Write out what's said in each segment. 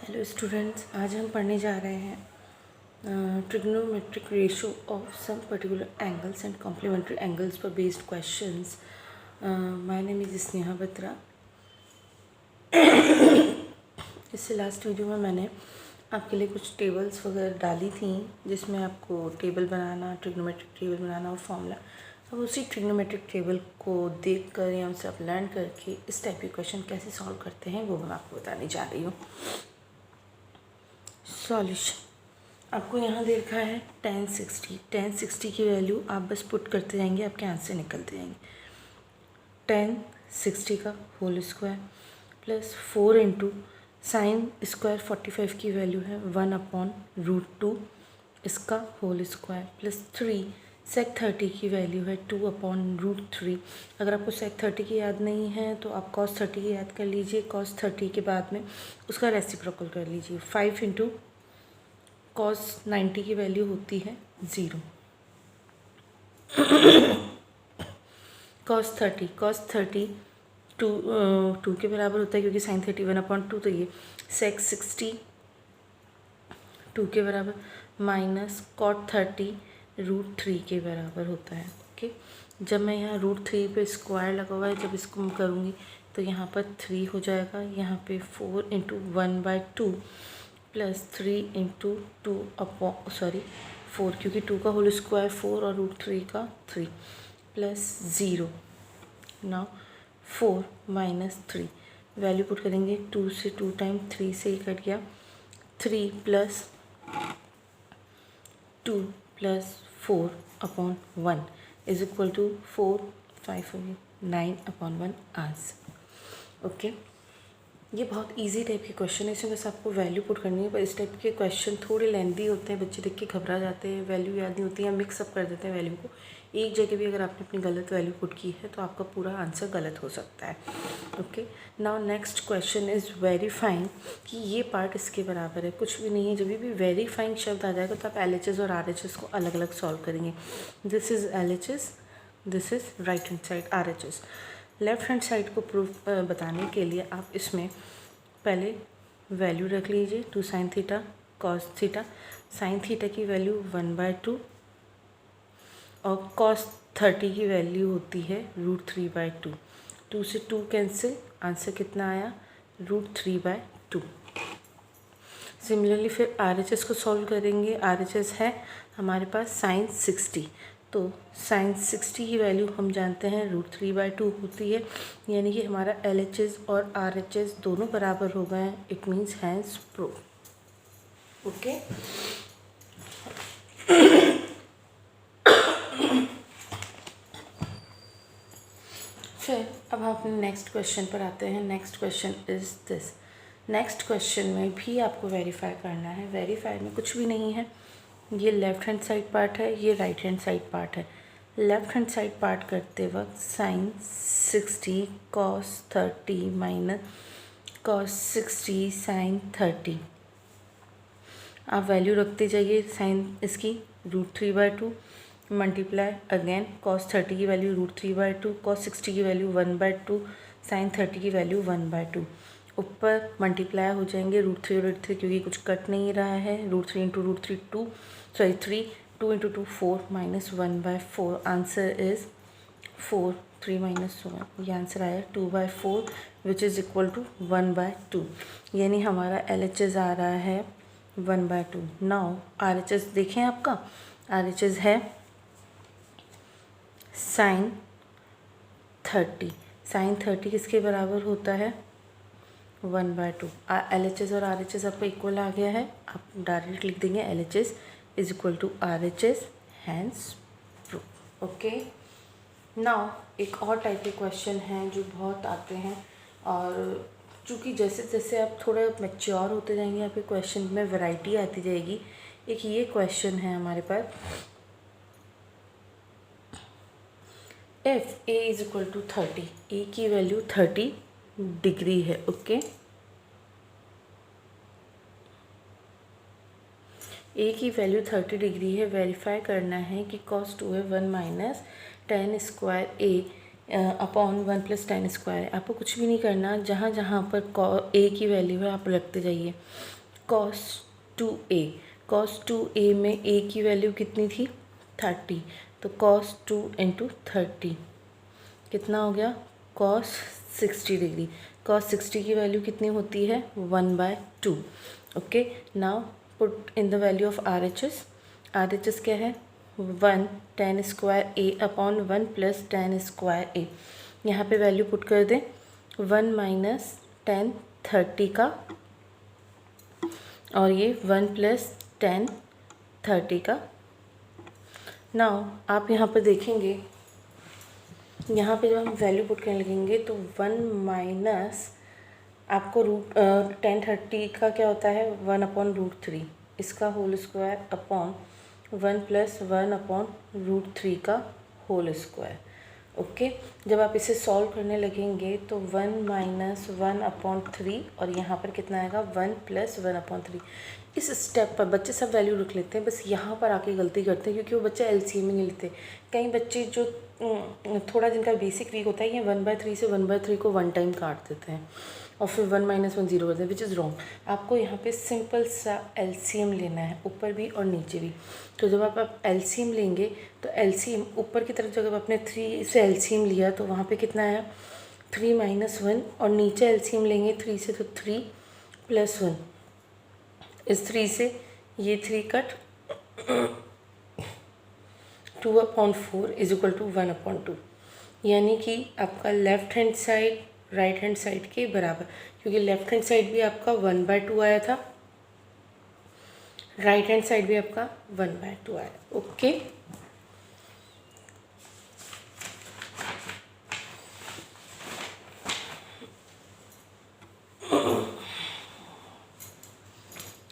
Hello students, आज हम पढ़ने जा रहे हैं trigonometric ratio of some particular angles and complementary angles पर based questions. My name is Sneha Batra. इससे लास्ट वीडियो में मैंने आपके लिए कुछ टेबल्स वगैरह डाली थी जिसमें आपको टेबल बनाना, ट्रिग्नोमेट्रिक टेबल बनाना और फॉर्मूला। अब उसी ट्रिग्नोमेट्रिक टेबल को देखकर या उनसे आप लर्न करके इस टाइप के क्वेश्चन कैसे सॉल्व करते हैं वो मैं आपको बताने जा रही हूँ। सॉल्यूशन आपको यहाँ दे रखा है 1060 की वैल्यू आप बस पुट करते जाएंगे, आपके आंसर निकलते जाएंगे। 1060 का whole square plus 4 into sine square 45 की वैल्यू है 1/√2 इसका होल स्क्वायर प्लस 3 सेक 30 की वैल्यू है 2/√3। अगर आपको सेक 30 की याद नहीं है तो आप कॉस 30 की याद कर लीजिए। कॉस 30 के बाद में उसका रेसिप्रोकल कर लीजिए। 5 इंटू कॉस 90 की वैल्यू होती है 0। कॉस 30 टू के बराबर होता है क्योंकि साइन 30 1/2, तो ये सेक 60 2 के बराबर माइनस कॉट 30√3 के बराबर होता है। ओके, जब मैं यहाँ √3 पे स्क्वायर लगा हुआ है, जब इसको मैं करूँगी तो यहाँ पर 3 हो जाएगा, यहाँ पे 4 इंटू 1/2 प्लस 3 इंटू 4 क्योंकि 2 का होल स्क्वायर 4 और √3 का 3 plus 0। Now 4 minus 3 value put करेंगे 2 से 2 टाइम 3 से ही कट गया 3 plus 2 plus 4/1 is equal to 4 5 हो गया 9/1 आंसर। ओके, ये बहुत इजी टाइप के क्वेश्चन है, इसमें बस आपको वैल्यू पुट करनी है। पर इस टाइप के क्वेश्चन थोड़े लेंदी होते हैं, बच्चे देख के घबरा जाते हैं, वैल्यू याद नहीं होती है, मिक्सअप कर देते हैं वैल्यू को। एक जगह भी अगर आपने अपनी गलत वैल्यू पुट की है तो आपका पूरा आंसर गलत हो सकता है। Okay, now next question is verifying कि ये पार्ट इसके बराबर है। कुछ भी नहीं है, जब भी वेरीफाइंग शब्द आ जाएगा तो आप LHS और RHS को अलग अलग सॉल्व करेंगे। This is LHS, this is right hand side RHS। Left hand side को प्रूफ बताने के लिए आप इसमें पहले वैल्यू रख लीजिए 2 sine theta cos theta. Sine theta की वैल्यू 1/2 और कॉस 30 की वैल्यू होती है √3/2। 2 से 2 कैंसिल, आंसर कितना आया √3/2। सिमिलरली फिर RHS को सॉल्व करेंगे। RHS है हमारे पास साइन 60, तो साइन 60 की वैल्यू हम जानते हैं √3/2 होती है, यानी कि हमारा LHS और RHS दोनों बराबर हो गए हैं। It means hence proof. Okay, फिर अब हम अपने नेक्स्ट क्वेश्चन पर आते हैं। Next question is this. Next question में भी आपको वेरीफाई करना है। वेरीफाई में कुछ भी नहीं है, ये लेफ़्ट हैंड साइड पार्ट है, ये राइट हैंड साइड पार्ट है। लेफ़्ट हैंड साइड पार्ट करते वक्त sine 60 cos 30 minus cos 60 sine 30 आप वैल्यू रखते जाइए। साइन इसकी √3/2 मल्टीप्लाई अगेन कॉस 30 की वैल्यू √3/2, कॉस 60 की वैल्यू 1/2, साइन 30 की वैल्यू 1/2। ऊपर मल्टीप्लाई हो जाएंगे √3 और √3 क्योंकि कुछ कट नहीं रहा है। √3 into √3 2 into 2 4 minus 1/4। Answer is 4 3 minus 1, ये आंसर आया 2/4 विच इज़ इक्वल टू 1/2, यानी हमारा LHS आ रहा है 1/2। नाउ RHS देखें, आपका RHS है साइन 30। साइन 30 किसके बराबर होता है 1/2। LHS और RHS आपका इक्वल आ गया है, आप डायरेक्ट लिख देंगे LHS is equal to RHS, hence proof. Okay, now एक और टाइप के क्वेश्चन हैं जो बहुत आते हैं, और चूँकि जैसे जैसे आप थोड़ा मैच्योर होते जाएंगे आपके क्वेश्चन में वैरायटी आती जाएगी। एक ये क्वेश्चन है हमारे पास, F A is equal to 30, A की वैल्यू 30 डिग्री है। ओके, ए की वैल्यू 30 डिग्री है। वेरीफाई करना है कि cos 2 है 1 माइनस tan स्क्वायर ए अपॉन 1+tan² है। आपको कुछ भी नहीं करना, जहाँ जहाँ पर a की वैल्यू है आप रखते जाइए। cos 2a में a की वैल्यू कितनी थी 30, तो cos 2 × 30 कितना हो गया cos 60 डिग्री। cos 60 की वैल्यू कितनी होती है 1/2। Okay, now put in the value of RHS। RHS क्या है 1 tan² a upon 1+tan² a। यहाँ पे वैल्यू पुट कर दें 1 - tan 30 का और ये 1+tan 30 का। नाउ आप यहाँ पर देखेंगे, यहाँ पे जब हम वैल्यू पुट करने लगेंगे तो 1 - आपको tan 30 का क्या होता है 1/√3, इसका होल स्क्वायर अपॉन 1+1/√3 का होल स्क्वायर। ओके, जब आप इसे सॉल्व करने लगेंगे तो 1 - 1/3 और यहाँ पर कितना आएगा 1+1/3। इस स्टेप पर बच्चे सब वैल्यू रख लेते हैं, बस यहाँ पर आके गलती करते हैं क्योंकि वो बच्चे LCM नहीं लेते। कई बच्चे जो थोड़ा जिनका बेसिक वीक होता है ये 1/3 से 1/3 को 1 टाइम काट देते हैं और फिर 1 - 1 0 करते हैं, विच इज़ रॉन्ग। आपको यहाँ पे सिंपल सा LCM लेना है, ऊपर भी और नीचे भी। तो जब आप LCM लेंगे तो LCM ऊपर की तरफ जब आपने 3 से LCM लिया तो वहाँ पे कितना आया 3 - 1, और नीचे LCM लेंगे 3 से तो 3 + 1। इस 3 से ये 3 कट 2/4 = 1/2, यानी कि आपका left hand side right hand side के बराबर, क्योंकि लेफ़्ट हैंड साइड भी आपका 1/2 आया था, राइट हैंड साइड भी आपका 1/2 आया। ओके,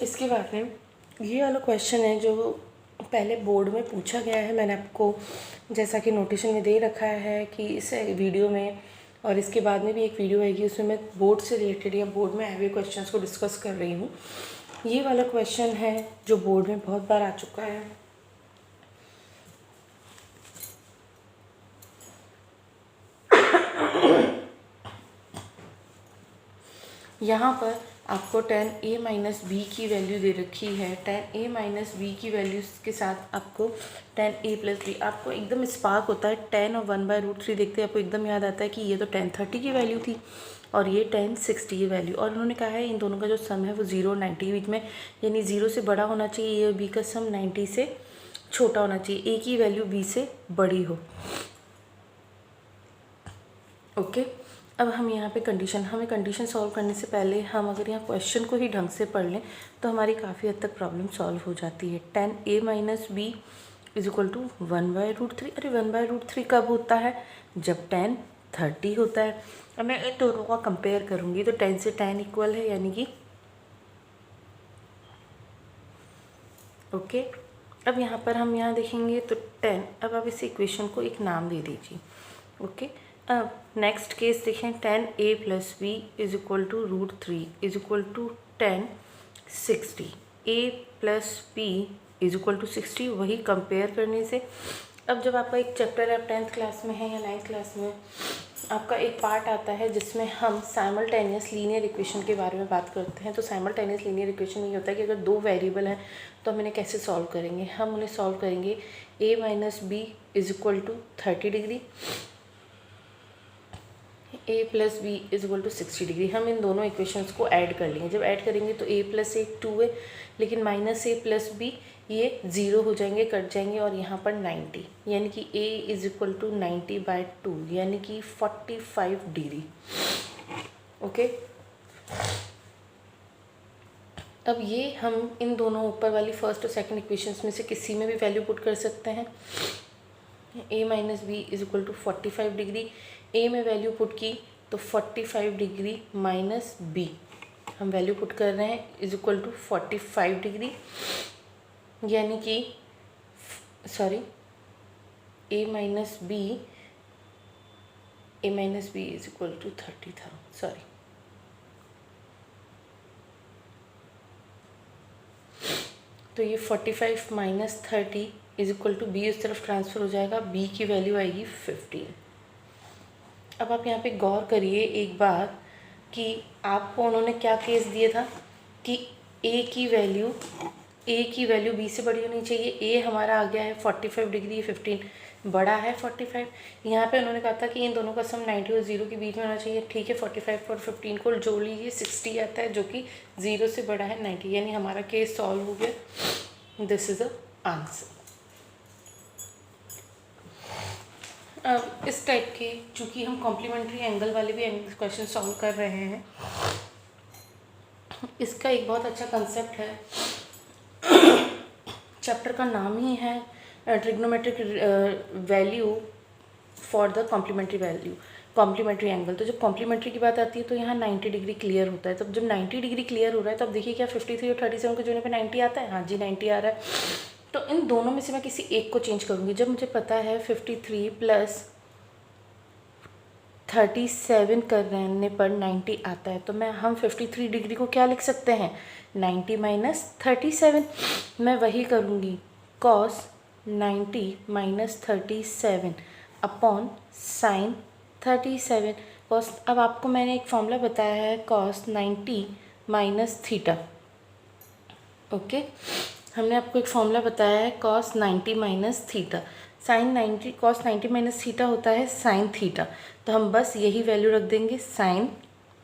इसके बाद में ये वाला क्वेश्चन है जो पहले बोर्ड में पूछा गया है। मैंने आपको जैसा कि नोटेशन में दे रखा है कि इस वीडियो में और इसके बाद में भी एक वीडियो आएगी, उसमें मैं बोर्ड से रिलेटेड या बोर्ड में आए हुए क्वेश्चंस को डिस्कस कर रही हूँ। ये वाला क्वेश्चन है जो बोर्ड में बहुत बार आ चुका है। यहाँ पर आपको tan a - b की वैल्यू दे रखी है। tan a - b की वैल्यू के साथ आपको tan a + b, आपको एकदम स्पार्क होता है। tan और 1/√3 देखते हैं आपको एकदम याद आता है कि ये तो tan 30 की वैल्यू थी और ये tan 60 की वैल्यू, और उन्होंने कहा है इन दोनों का जो सम है वो 0 और 90 के बीच में, यानी 0 से बड़ा होना चाहिए a और b का सम, 90 से छोटा होना चाहिए, a की वैल्यू b से बड़ी हो। ओके, अब हम यहाँ पे हमें कंडीशन सॉल्व करने से पहले हम अगर यहाँ क्वेश्चन को ही ढंग से पढ़ लें तो हमारी काफ़ी हद तक प्रॉब्लम सॉल्व हो जाती है। tan a - b = 1/√3। अरे 1/√3 कब होता है जब tan 30 होता है। अब मैं इन दोनों का कंपेयर करूँगी तो tan से tan इक्वल है, यानी कि ओके। अब यहाँ पर हम यहाँ देखेंगे तो 10, अब आप इस इक्वेशन को एक नाम दे दीजिए। ओके, अब नेक्स्ट केस देखें, tan a + b = √3 = tan 60। a + b = 60, वही कंपेयर करने से। अब जब आपका एक चैप्टर है, 10th क्लास में है या 9th क्लास में, आपका एक पार्ट आता है जिसमें हम साइमल्टेनियस लीनियर इक्वेशन के बारे में बात करते हैं। तो साइमल्टेनियस लीनियर इक्वेशन में ये होता है कि अगर दो वेरिएबल हैं तो हम इन्हें कैसे सॉल्व करेंगे। हम उन्हें सॉल्व करेंगे a - b = 30 degree, a + b = 60 degree. हम इन दोनों इक्वेशंस को ऐड कर लेंगे। जब ऐड करेंगे तो a + a 2 है, लेकिन -a + b ये 0 हो जाएंगे, कट जाएंगे, और यहाँ पर 90, यानी कि a = 90/2, यानी कि 45 डिग्री। ओके, अब ये हम इन दोनों ऊपर वाली फर्स्ट और सेकंड इक्वेशंस में से किसी में भी वैल्यू पुट कर सकते हैं। a - b = 45 डिग्री, a में वैल्यू पुट की तो 45 डिग्री माइनस b, हम वैल्यू पुट कर रहे हैं = 45 डिग्री, यानी कि सॉरी a - b = 30 था, सॉरी। तो ये 45 - 30 = b उस तरफ ट्रांसफ़र हो जाएगा, b की वैल्यू आएगी 15। अब आप यहाँ पे गौर करिए एक बात कि आपको उन्होंने क्या केस दिया था कि ए की वैल्यू बी से बड़ी होनी चाहिए। ए हमारा आ गया है 45 डिग्री, 15 बड़ा है 45। यहाँ पे उन्होंने कहा था कि इन दोनों का सम 90 और 0 के बीच में होना चाहिए। ठीक है, 45 और 15 को जोड़ लीजिए, 60 आता है जो कि 0 से बड़ा है 90, यानी हमारा केस सॉल्व हो गया। This is the answer. अब इस टाइप के, चूँकि हम कॉम्प्लीमेंट्री एंगल वाले भी क्वेश्चन सॉल्व कर रहे हैं, इसका एक बहुत अच्छा कंसेप्ट है। चैप्टर का नाम ही है trigonometric value for the complementary angle. तो जब कॉम्प्लीमेंट्री की बात आती है तो यहाँ 90 डिग्री क्लियर होता है। तब जब 90 डिग्री क्लियर हो रहा है, तब देखिए क्या 53 और 37 के जोड़ने पे 90 आता है। हाँ जी, 90 आ रहा है। तो इन दोनों में से मैं किसी एक को चेंज करूँगी। जब मुझे पता है 53 प्लस 37 करने पर 90 आता है, तो हम 53 डिग्री को क्या लिख सकते हैं, 90 माइनस 37। मैं वही करूँगी, cos 90 minus 37 upon sine 37 cos. अब आपको मैंने एक फॉर्मूला बताया है, कॉस 90 माइनस थीटा। ओके, हमने आपको एक फॉर्मूला बताया है, cos 90 minus theta. Sine 90 cos 90 minus theta होता है साइन थीटा। तो हम बस यही वैल्यू रख देंगे, साइन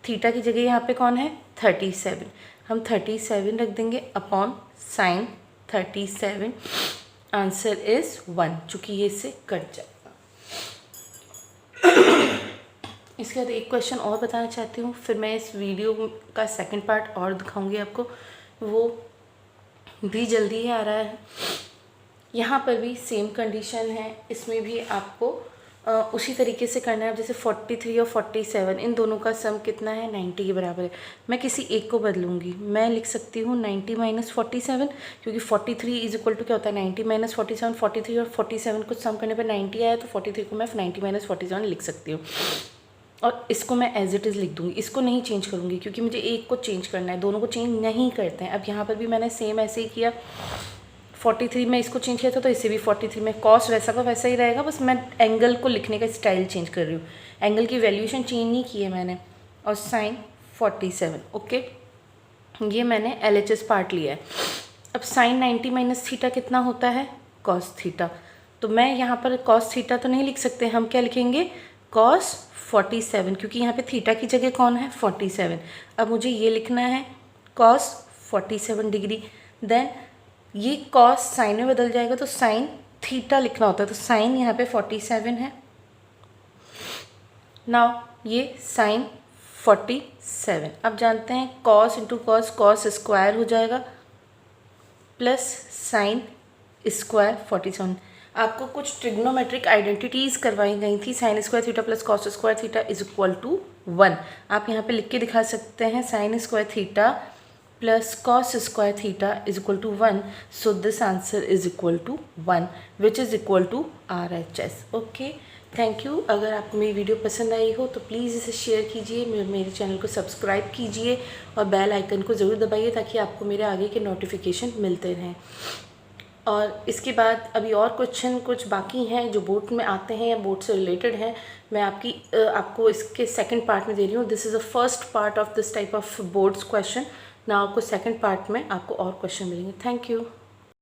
थीटा की जगह यहाँ पे कौन है, 37। हम 37 रख देंगे अपॉन साइन 37। आंसर इज़ 1, चूँकि ये इससे कट जाएगा। इसके बाद एक क्वेश्चन और बताना चाहती हूँ, फिर मैं इस वीडियो का सेकंड पार्ट और दिखाऊंगी आपको, वो भी जल्दी ही आ रहा है। यहाँ पर भी सेम कंडीशन है, इसमें भी आपको उसी तरीके से करना है। जैसे 43 और 47, इन दोनों का सम कितना है, 90 के बराबर है। मैं किसी एक को बदलूंगी, मैं लिख सकती हूँ 90 माइनस 47, क्योंकि 43 इज इक्वल टू क्या होता है, 90 माइनस 47। 43 और 47 को सम करने पर 90 आया, तो 43 को मैं 90 माइनस 47 लिख सकती हूँ। और इसको मैं एज इट इज़ लिख दूँगी, इसको नहीं चेंज करूँगी, क्योंकि मुझे एक को चेंज करना है, दोनों को चेंज नहीं करते हैं। अब यहाँ पर भी मैंने सेम ऐसे ही किया, 43 में इसको चेंज किया था, तो इसे भी 43 में, कॉस वैसा का वैसा ही रहेगा, बस मैं एंगल को लिखने का स्टाइल चेंज कर रही हूँ, एंगल की वैल्यूएशन चेंज नहीं की है मैंने। और साइन 47, ओके, ये मैंने LHS पार्ट लिया है। अब साइन 90 माइनस थीटा कितना होता है, कॉस थीटा। तो मैं यहाँ पर कॉस थीटा तो नहीं लिख सकते, हम क्या लिखेंगे, कॉस 47, क्योंकि यहाँ पे थीटा की जगह कौन है, 47। अब मुझे ये लिखना है कॉस 47 डिग्री, देन ये कॉस साइन में बदल जाएगा, तो साइन थीटा लिखना होता है। तो साइन यहाँ पे 47 है, नाउ ये साइन 47। अब जानते हैं cos into cos, cos square हो जाएगा, प्लस साइन स्क्वायर 47। आपको कुछ ट्रिग्नोमेट्रिक आइडेंटिटीज़ करवाई गई थी, sine square theta plus cos square theta is equal to 1। आप यहाँ पे लिख के दिखा सकते हैं, sine square theta plus cos square theta is equal to 1। So this answer is equal to 1, which is equal to RHS। Okay, thank you. अगर आपको मेरी वीडियो पसंद आई हो तो प्लीज़ इसे शेयर कीजिए, मेरे चैनल को सब्सक्राइब कीजिए और बेल आइकन को ज़रूर दबाइए, ताकि आपको मेरे आगे के नोटिफिकेशन मिलते रहें। और इसके बाद अभी और क्वेश्चन कुछ बाकी हैं जो बोर्ड में आते हैं या बोर्ड से रिलेटेड हैं, मैं आपको इसके सेकंड पार्ट में दे रही हूँ। This is the first part of this type of boards question. ना आपको सेकंड पार्ट में आपको और क्वेश्चन मिलेंगे। Thank you.